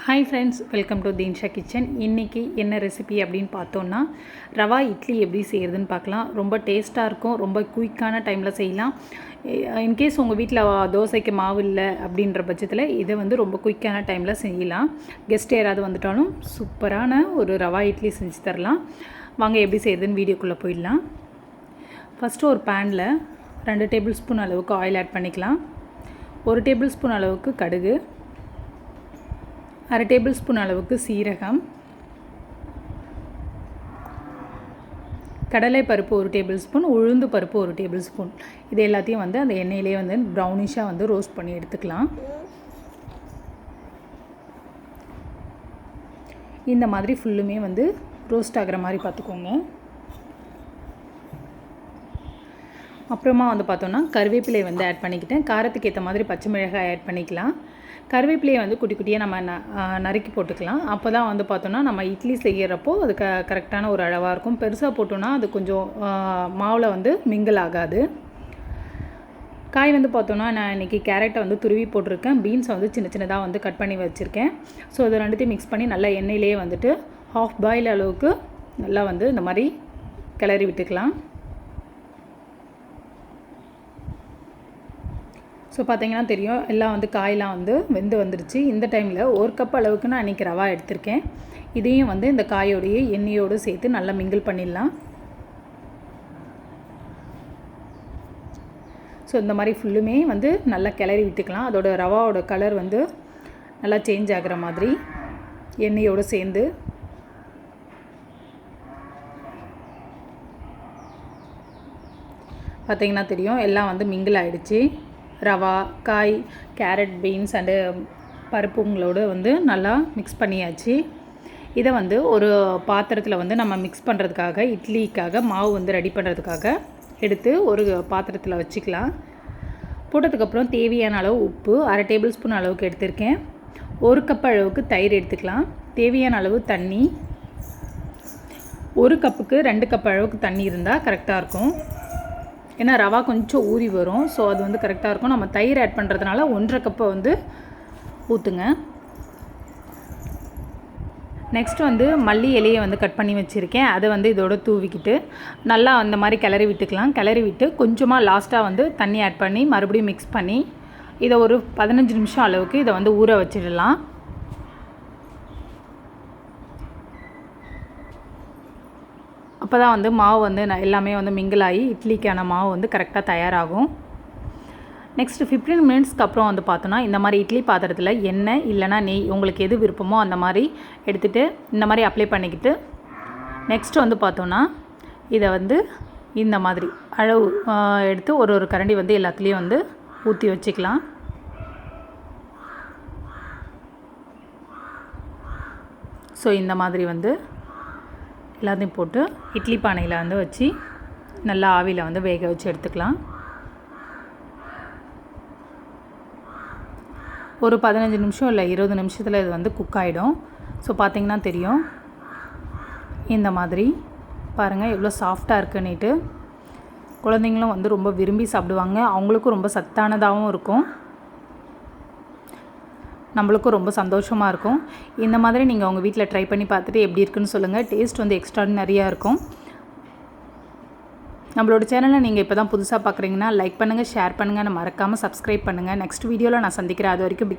Hi friends, welcome to Dinshaw kitchen. இன்றைக்கி என்ன recipe அப்படின்னு பார்த்தோன்னா, ரவா இட்லி எப்படி செய்கிறதுன்னு பார்க்கலாம். ரொம்ப டேஸ்ட்டாக இருக்கும், ரொம்ப குயிக்கான டைமில் செய்யலாம். இன்கேஸ் உங்கள் வீட்டில் தோசைக்கு மாவு இல்லை அப்படின்ற பட்சத்தில் இதை வந்து ரொம்ப குயிக்கான டைமில் செய்யலாம். கெஸ்ட் யாராவது வந்துட்டாலும் சூப்பரான ஒரு ரவா இட்லி செஞ்சு தரலாம். வாங்க எப்படி செய்கிறதுன்னு வீடியோக்குள்ளே போயிடலாம். ஃபஸ்ட்டு ஒரு பேனில் 2 டேபிள் ஸ்பூன் அளவுக்கு ஆயில் ஆட் பண்ணிக்கலாம். 1 டேபிள் ஸ்பூன் அளவுக்கு கடுகு, 1/2 டேபிள் ஸ்பூன் அளவுக்கு சீரகம், கடலை பருப்பு 1 டேபிள் ஸ்பூன், உளுந்து பருப்பு 1 டேபிள் ஸ்பூன். இது எல்லாத்தையும் வந்து அந்த எண்ணெயிலே வந்து ப்ரௌனிஷாக வந்து ரோஸ்ட் பண்ணி எடுத்துக்கலாம். இந்த மாதிரி ஃபுல்லுமே வந்து ரோஸ்ட் ஆகிற மாதிரி பார்த்துக்கோங்க. அப்புறமா வந்து பார்த்தோன்னா கருவேப்பிலை வந்து ஆட் பண்ணிக்கிட்டேன். காரத்துக்கு ஏற்ற மாதிரி பச்சை மிளகாய் ஆட் பண்ணிக்கலாம். கருவேப்பிலையை வந்து குட்டி குட்டியாக நம்ம நறுக்கி போட்டுக்கலாம். அப்போ தான் வந்து பார்த்தோன்னா நம்ம இட்லி செய்கிறப்போ அது கரெக்டான ஒரு அளவாக இருக்கும். பெருசாக போட்டோன்னா அது கொஞ்சம் மாவில் வந்து மிங்கிள் ஆகாது. காய் வந்து பார்த்தோன்னா நான் இன்றைக்கி கேரட்டை வந்து துருவி போட்டிருக்கேன். பீன்ஸை வந்து சின்ன சின்னதாக வந்து கட் பண்ணி வச்சுருக்கேன். ஸோ இது ரெண்டுத்தையும் மிக்ஸ் பண்ணி நல்லா எண்ணெயிலேயே வந்துட்டு ஹாஃப் பாயில் அளவுக்கு நல்லா வந்து இந்த மாதிரி கிளறி விட்டுக்கலாம். ஸோ பார்த்திங்கன்னா தெரியும், எல்லாம் வந்து காயெலாம் வந்து வெந்து வந்துடுச்சு. இந்த டைமில் 1 கப் அளவுக்கு நான் இன்றைக்கி ரவா எடுத்திருக்கேன். இதையும் வந்து இந்த காயோடைய எண்ணெயோடு சேர்த்து நல்லா மிங்கிள் பண்ணிடலாம். ஸோ இந்த மாதிரி ஃபுல்லுமே வந்து நல்லா கிளறி விட்டுக்கலாம். அதோட ரவாவோட கலர் வந்து நல்லா சேஞ்ச் ஆகிற மாதிரி எண்ணெயோடு சேர்ந்து. பார்த்திங்கன்னா தெரியும், எல்லாம் வந்து மிங்கிள் ஆகிடுச்சு. ரவா, காய், கேரட், பீன்ஸ் அண்டு பருப்புங்களோடு வந்து நல்லா மிக்ஸ் பண்ணியாச்சு. இதை வந்து ஒரு பாத்திரத்தில் வந்து நம்ம மிக்ஸ் பண்ணுறதுக்காக, இட்லிக்காக மாவு வந்து ரெடி பண்ணுறதுக்காக எடுத்து ஒரு பாத்திரத்தில் வச்சுக்கலாம். போட்டதுக்கப்புறம் தேவையான அளவு உப்பு 1/2 டேபிள் ஸ்பூன் அளவுக்கு எடுத்திருக்கேன். 1 கப் அளவுக்கு தயிர் எடுத்துக்கலாம். தேவையான அளவு தண்ணி, 1 கப்புக்கு 2 கப் அளவுக்கு தண்ணி இருந்தால் கரெக்டாக இருக்கும். ஏன்னா ரவா கொஞ்சம் ஊறி வரும். ஸோ அது வந்து கரெக்டாக இருக்கும். நம்ம தயிர் ஆட் பண்ணுறதுனால 1/2 கப்பை வந்து ஊற்றுங்க. நெக்ஸ்ட் வந்து மல்லி இலையை வந்து கட் பண்ணி வச்சுருக்கேன். அதை வந்து இதோட தூவிக்கிட்டு நல்லா அந்த மாதிரி கிளறி விட்டுக்கலாம். கிளறி விட்டு கொஞ்சமாக லாஸ்ட்டாக வந்து தண்ணி ஆட் பண்ணி மறுபடியும் மிக்ஸ் பண்ணி இதை ஒரு 15 நிமிஷம் அளவுக்கு இதை வந்து ஊற வச்சிடலாம். அப்போ தான் வந்து மாவு வந்து எல்லாமே வந்து மிங்கிள் ஆகி இட்லிக்கான மாவு வந்து கரெக்டாக தயாராகும். நெக்ஸ்ட்டு 15 மினிட்ஸ்க்கு அப்புறம் வந்து பார்த்தோன்னா இந்த மாதிரி இட்லி பாத்திரத்தில் எண்ணெய் இல்லைனா நெய் உங்களுக்கு எது விருப்பமோ அந்த மாதிரி எடுத்துகிட்டு இந்த மாதிரி அப்ளை பண்ணிக்கிட்டு நெக்ஸ்ட்டு வந்து பார்த்தோன்னா இதை வந்து இந்த மாதிரி அளவு எடுத்து ஒரு கரண்டி வந்து எல்லாத்துலேயும் வந்து ஊற்றி வச்சுக்கலாம். ஸோ இந்த மாதிரி வந்து எல்லாத்தையும் போட்டு இட்லி பானையில் வந்து வச்சு நல்லா ஆவியில் வந்து வேக வச்சு எடுத்துக்கலாம். ஒரு 15 நிமிஷம் இல்லை 20 நிமிஷத்தில் இது வந்து குக் ஆகிடும். ஸோ பார்த்திங்கன்னா தெரியும், இந்த மாதிரி பாருங்கள் எவ்வளோ சாஃப்டாக இருக்குன்னுட்டு. குழந்தைங்களும் வந்து ரொம்ப விரும்பி சாப்பிடுவாங்க. அவங்களுக்கும் ரொம்ப சத்தானதாகவும் இருக்கும், நம்மளுக்கும் ரொம்ப சந்தோஷமாக இருக்கும். இந்த மாதிரி நீங்கள் உங்கள் வீட்டில் ட்ரை பண்ணி பார்த்துட்டு எப்படி இருக்குன்னு சொல்லுங்கள். டேஸ்ட் வந்து எக்ஸ்ட்ராடினரியாக இருக்கும். நம்மளோட சேனலை நீங்கள் இப்போ தான் புதுசாக பார்க்குறீங்கன்னா லைக் பண்ணுங்கள், ஷேர் பண்ணுங்கள், மறக்காமல் சப்ஸ்கிரைப் பண்ணுங்கள். நெக்ஸ்ட் வீடியோவில் நான் சந்திக்கிறேன். அது வரைக்கும்